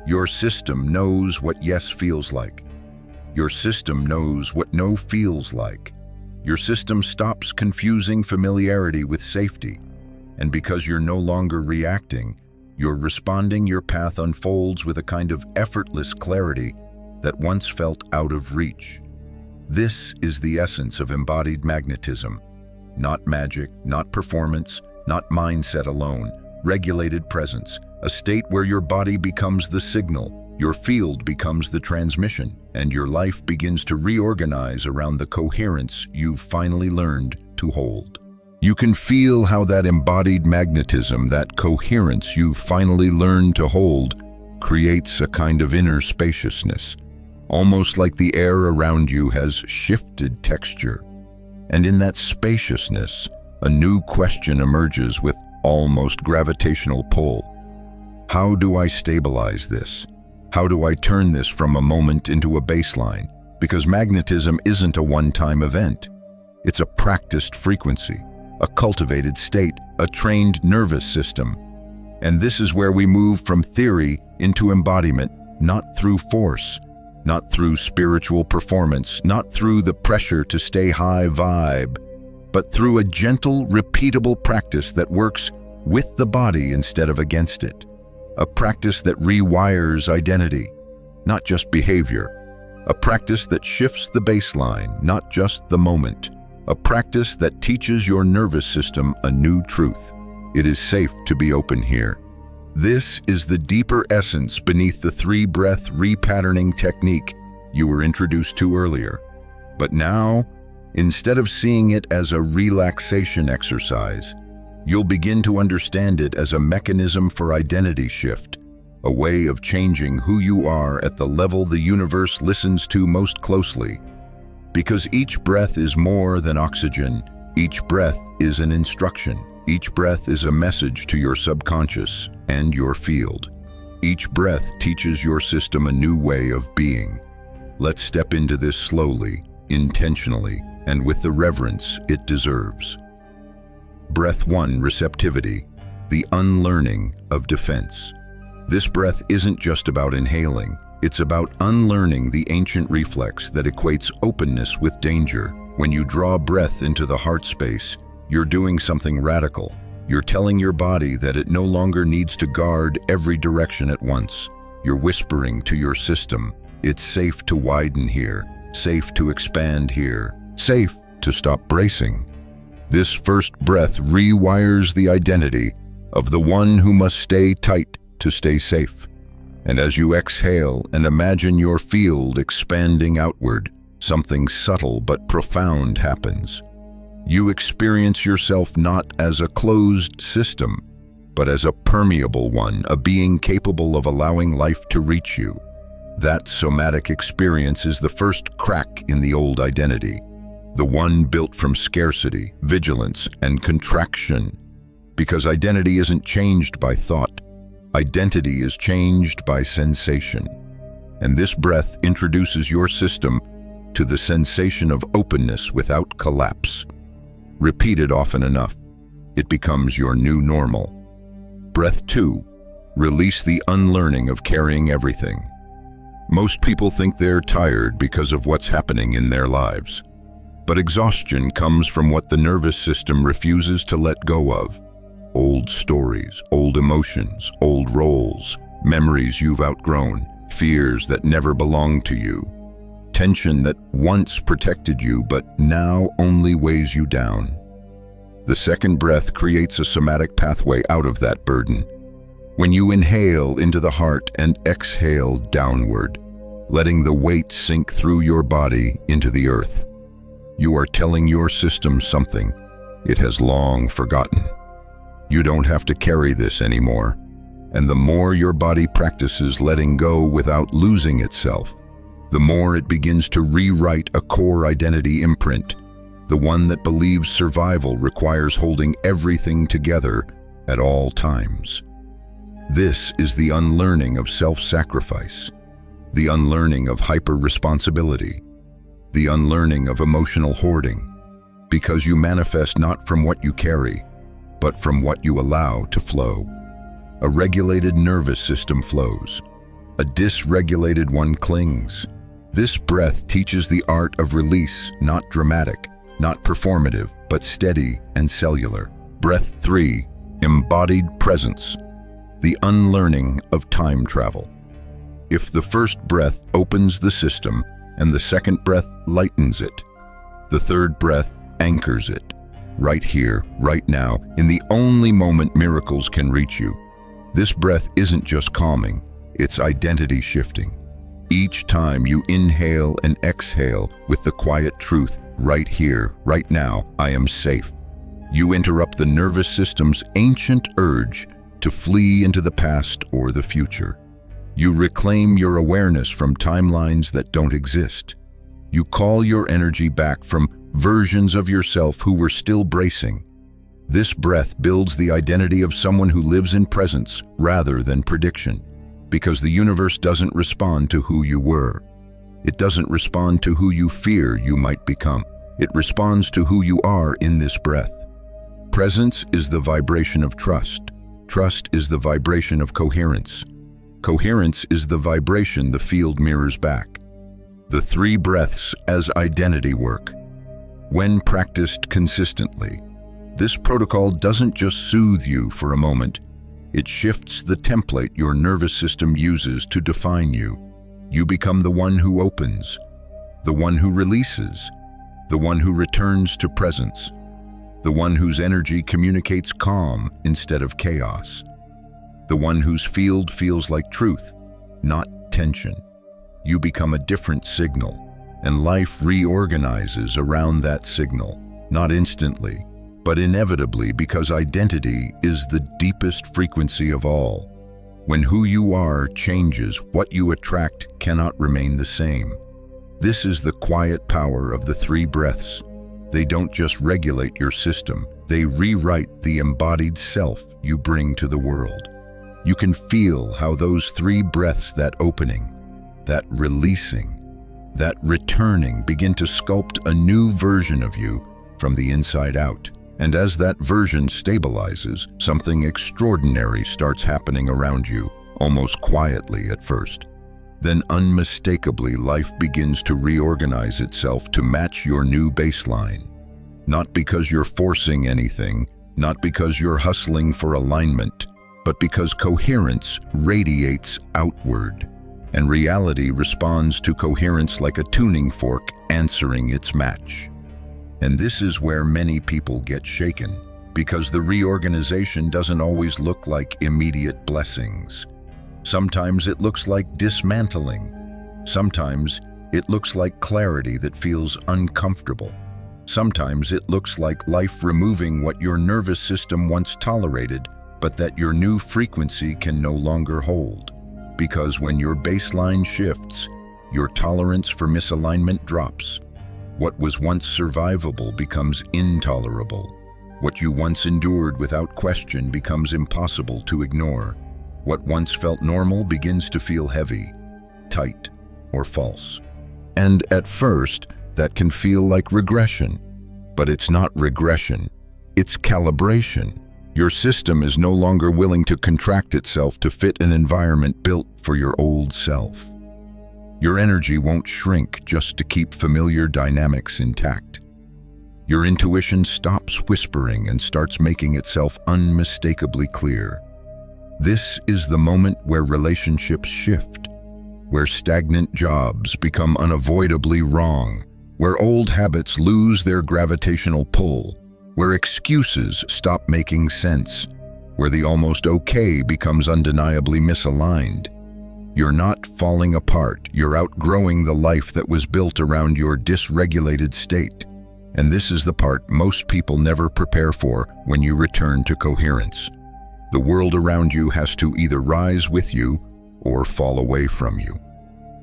Your system knows what yes feels like. Your system knows what no feels like. Your system stops confusing familiarity with safety. And because you're no longer reacting, you're responding. Your path unfolds with a kind of effortless clarity that once felt out of reach. This is the essence of embodied magnetism. Not magic, not performance, not mindset alone. Regulated presence, a state where your body becomes the signal, your field becomes the transmission, and your life begins to reorganize around the coherence you've finally learned to hold. You can feel how that embodied magnetism, that coherence you've finally learned to hold, creates a kind of inner spaciousness, almost like the air around you has shifted texture. And in that spaciousness, a new question emerges with almost gravitational pull. How do I stabilize this? How do I turn this from a moment into a baseline? Because magnetism isn't a one-time event. It's a practiced frequency, a cultivated state, a trained nervous system. And this is where we move from theory into embodiment, not through force, not through spiritual performance, not through the pressure to stay high vibe, but through a gentle, repeatable practice that works with the body instead of against it. A practice that rewires identity, not just behavior. A practice that shifts the baseline, not just the moment. A practice that teaches your nervous system a new truth. It is safe to be open here. This is the deeper essence beneath the 3-breath repatterning technique you were introduced to earlier. But now, instead of seeing it as a relaxation exercise, you'll begin to understand it as a mechanism for identity shift, a way of changing who you are at the level the universe listens to most closely. Because each breath is more than oxygen, each breath is an instruction, each breath is a message to your subconscious and your field. Each breath teaches your system a new way of being. Let's step into this slowly, intentionally, and with the reverence it deserves. Breath 1, receptivity, the unlearning of defense. This breath isn't just about inhaling, it's about unlearning the ancient reflex that equates openness with danger. When you draw breath into the heart space, you're doing something radical. You're telling your body that it no longer needs to guard every direction at once. You're whispering to your system, it's safe to widen here, safe to expand here, safe to stop bracing. This first breath rewires the identity of the one who must stay tight to stay safe. And as you exhale and imagine your field expanding outward, something subtle but profound happens. You experience yourself not as a closed system, but as a permeable one, a being capable of allowing life to reach you. That somatic experience is the first crack in the old identity, the one built from scarcity, vigilance, and contraction. Because identity isn't changed by thought, identity is changed by sensation. And this breath introduces your system to the sensation of openness without collapse. Repeat it often enough, it becomes your new normal. Breath 2, release the unlearning of carrying everything. Most people think they're tired because of what's happening in their lives. But exhaustion comes from what the nervous system refuses to let go of. Old stories, old emotions, old roles, memories you've outgrown, fears that never belonged to you. Tension that once protected you but now only weighs you down. The second breath creates a somatic pathway out of that burden. When you inhale into the heart and exhale downward, letting the weight sink through your body into the earth, you are telling your system something it has long forgotten. You don't have to carry this anymore. And the more your body practices letting go without losing itself, the more it begins to rewrite a core identity imprint, the one that believes survival requires holding everything together at all times. This is the unlearning of self-sacrifice, the unlearning of hyper-responsibility, the unlearning of emotional hoarding, because you manifest not from what you carry, but from what you allow to flow. A regulated nervous system flows. A dysregulated one clings. This breath teaches the art of release, not dramatic, not performative, but steady and cellular. Breath 3, embodied presence, the unlearning of time travel. If the first breath opens the system and the second breath lightens it, the third breath anchors it, right here, right now, in the only moment miracles can reach you. This breath isn't just calming, it's identity shifting. Each time you inhale and exhale with the quiet truth, right here, right now, I am safe. You interrupt the nervous system's ancient urge to flee into the past or the future. You reclaim your awareness from timelines that don't exist. You call your energy back from versions of yourself who were still bracing. This breath builds the identity of someone who lives in presence rather than prediction, because the universe doesn't respond to who you were. It doesn't respond to who you fear you might become. It responds to who you are in this breath. Presence is the vibration of trust. Trust is the vibration of coherence. Coherence is the vibration the field mirrors back. The 3 breaths as identity work. When practiced consistently, this protocol doesn't just soothe you for a moment, it shifts the template your nervous system uses to define you. You become the one who opens, the one who releases, the one who returns to presence, the one whose energy communicates calm instead of chaos, the one whose field feels like truth, not tension. You become a different signal, and life reorganizes around that signal, not instantly, but inevitably, because identity is the deepest frequency of all. When who you are changes, what you attract cannot remain the same. This is the quiet power of the 3 breaths. They don't just regulate your system, they rewrite the embodied self you bring to the world. You can feel how those 3 breaths, that opening, that releasing, that returning, begin to sculpt a new version of you from the inside out. And as that version stabilizes, something extraordinary starts happening around you, almost quietly at first. Then unmistakably, life begins to reorganize itself to match your new baseline. Not because you're forcing anything, not because you're hustling for alignment, but because coherence radiates outward, and reality responds to coherence like a tuning fork answering its match. And this is where many people get shaken, because the reorganization doesn't always look like immediate blessings. Sometimes it looks like dismantling. Sometimes it looks like clarity that feels uncomfortable. Sometimes it looks like life removing what your nervous system once tolerated, but that your new frequency can no longer hold. Because when your baseline shifts, your tolerance for misalignment drops. What was once survivable becomes intolerable. What you once endured without question becomes impossible to ignore. What once felt normal begins to feel heavy, tight, or false. And at first, that can feel like regression. But it's not regression, it's calibration. Your system is no longer willing to contract itself to fit an environment built for your old self. Your energy won't shrink just to keep familiar dynamics intact. Your intuition stops whispering and starts making itself unmistakably clear. This is the moment where relationships shift, where stagnant jobs become unavoidably wrong, where old habits lose their gravitational pull, where excuses stop making sense, where the almost okay becomes undeniably misaligned. You're not falling apart, you're outgrowing the life that was built around your dysregulated state. And this is the part most people never prepare for when you return to coherence. The world around you has to either rise with you or fall away from you.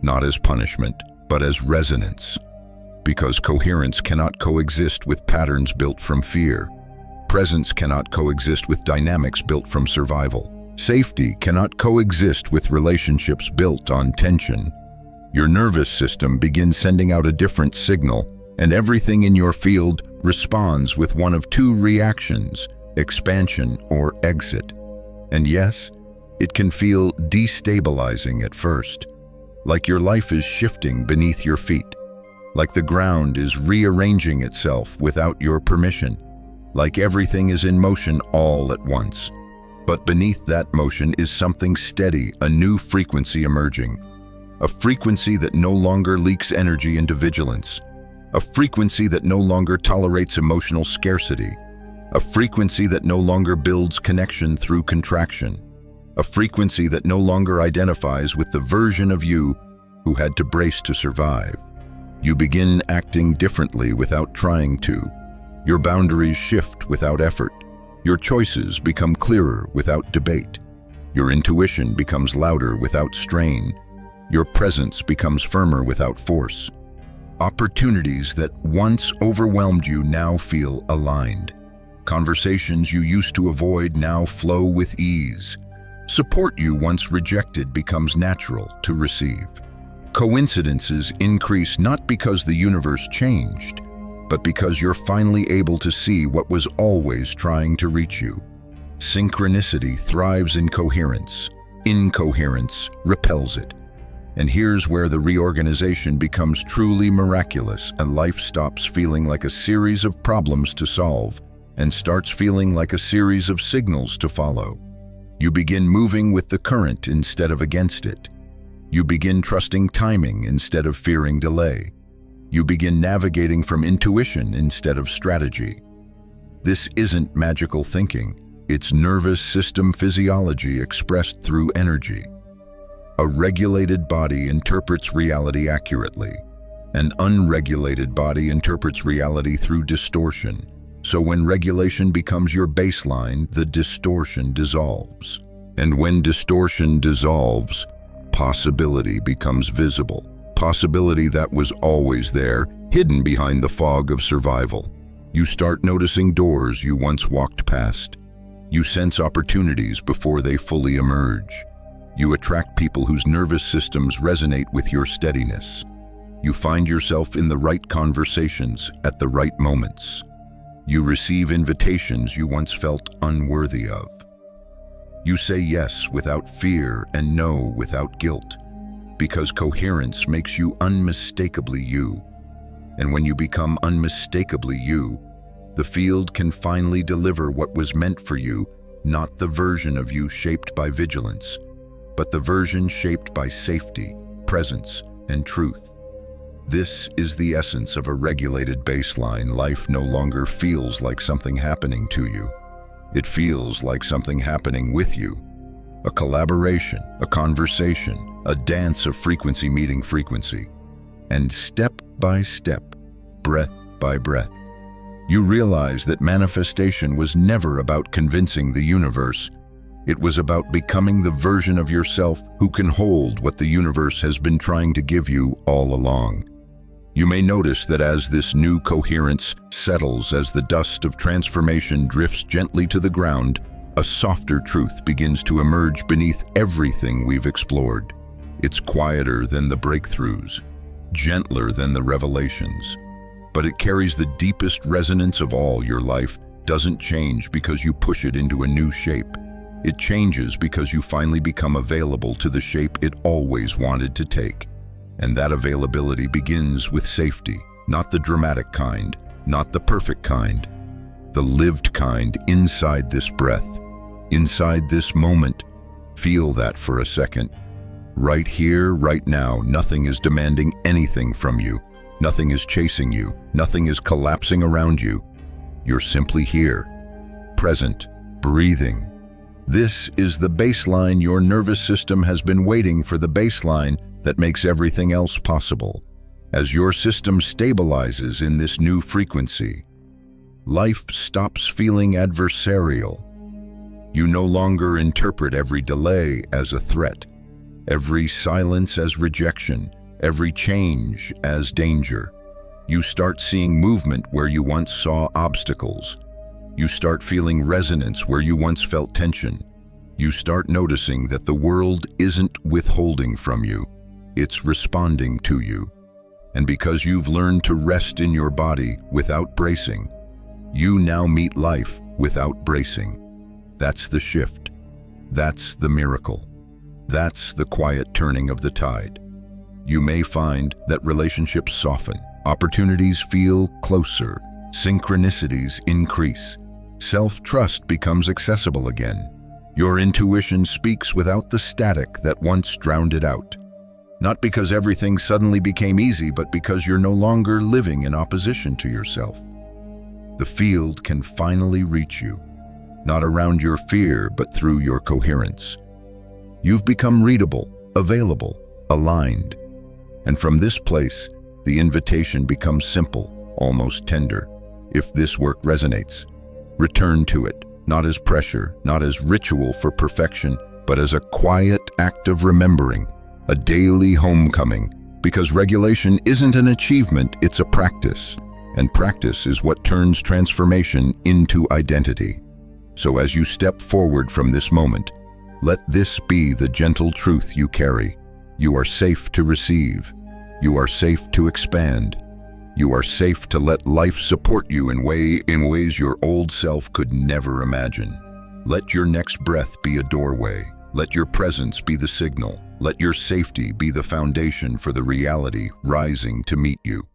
Not as punishment, but as resonance. Because coherence cannot coexist with patterns built from fear. Presence cannot coexist with dynamics built from survival. Safety cannot coexist with relationships built on tension. Your nervous system begins sending out a different signal, and everything in your field responds with one of two reactions: expansion or exit. And yes, it can feel destabilizing at first, like your life is shifting beneath your feet, like the ground is rearranging itself without your permission, like everything is in motion all at once. But beneath that motion is something steady, a new frequency emerging. A frequency that no longer leaks energy into vigilance. A frequency that no longer tolerates emotional scarcity. A frequency that no longer builds connection through contraction. A frequency that no longer identifies with the version of you who had to brace to survive. You begin acting differently without trying to. Your boundaries shift without effort. Your choices become clearer without debate. Your intuition becomes louder without strain. Your presence becomes firmer without force. Opportunities that once overwhelmed you now feel aligned. Conversations you used to avoid now flow with ease. Support you once rejected becomes natural to receive. Coincidences increase not because the universe changed, but because you're finally able to see what was always trying to reach you. Synchronicity thrives in coherence. Incoherence repels it. And here's where the reorganization becomes truly miraculous, and life stops feeling like a series of problems to solve and starts feeling like a series of signals to follow. You begin moving with the current instead of against it. You begin trusting timing instead of fearing delay. You begin navigating from intuition instead of strategy. This isn't magical thinking. It's nervous system physiology expressed through energy. A regulated body interprets reality accurately. An unregulated body interprets reality through distortion. So when regulation becomes your baseline, the distortion dissolves. And when distortion dissolves, possibility becomes visible. Possibility that was always there, hidden behind the fog of survival. You start noticing doors you once walked past. You sense opportunities before they fully emerge. You attract people whose nervous systems resonate with your steadiness. You find yourself in the right conversations at the right moments. You receive invitations you once felt unworthy of. You say yes without fear and no without guilt, because coherence makes you unmistakably you. And when you become unmistakably you, the field can finally deliver what was meant for you, not the version of you shaped by vigilance, but the version shaped by safety, presence, and truth. This is the essence of a regulated baseline. Life no longer feels like something happening to you. It feels like something happening with you. A collaboration, a conversation, a dance of frequency meeting frequency. And step by step, breath by breath, you realize that manifestation was never about convincing the universe. It was about becoming the version of yourself who can hold what the universe has been trying to give you all along. You may notice that as this new coherence settles, as the dust of transformation drifts gently to the ground, a softer truth begins to emerge beneath everything we've explored. It's quieter than the breakthroughs, gentler than the revelations, but it carries the deepest resonance of all. Your life doesn't change because you push it into a new shape. It changes because you finally become available to the shape it always wanted to take. And that availability begins with safety, not the dramatic kind, not the perfect kind, the lived kind inside this breath, inside this moment. Feel that for a second. Right here, right now, nothing is demanding anything from you. Nothing is chasing you. Nothing is collapsing around you. You're simply here, present, breathing. This is the baseline. Your nervous system has been waiting for, the baseline that makes everything else possible. As your system stabilizes in this new frequency, life stops feeling adversarial. You no longer interpret every delay as a threat, every silence as rejection, every change as danger. You start seeing movement where you once saw obstacles. You start feeling resonance where you once felt tension. You start noticing that the world isn't withholding from you. it's responding to you. And because you've learned to rest in your body without bracing, you now meet life without bracing. That's the shift. That's the miracle. That's the quiet turning of the tide. You may find that relationships soften, opportunities feel closer, synchronicities increase, self-trust becomes accessible again. Your intuition speaks without the static that once drowned it out. Not because everything suddenly became easy, but because you're no longer living in opposition to yourself. The field can finally reach you, not around your fear, but through your coherence. You've become readable, available, aligned. And from this place, the invitation becomes simple, almost tender. If this work resonates, return to it, not as pressure, not as ritual for perfection, but as a quiet act of remembering, a daily homecoming, because regulation isn't an achievement, it's a practice. And practice is what turns transformation into identity. So as you step forward from this moment, let this be the gentle truth you carry. You are safe to receive. You are safe to expand. You are safe to let life support you in ways your old self could never imagine. Let your next breath be a doorway. Let your presence be the signal. Let your safety be the foundation for the reality rising to meet you.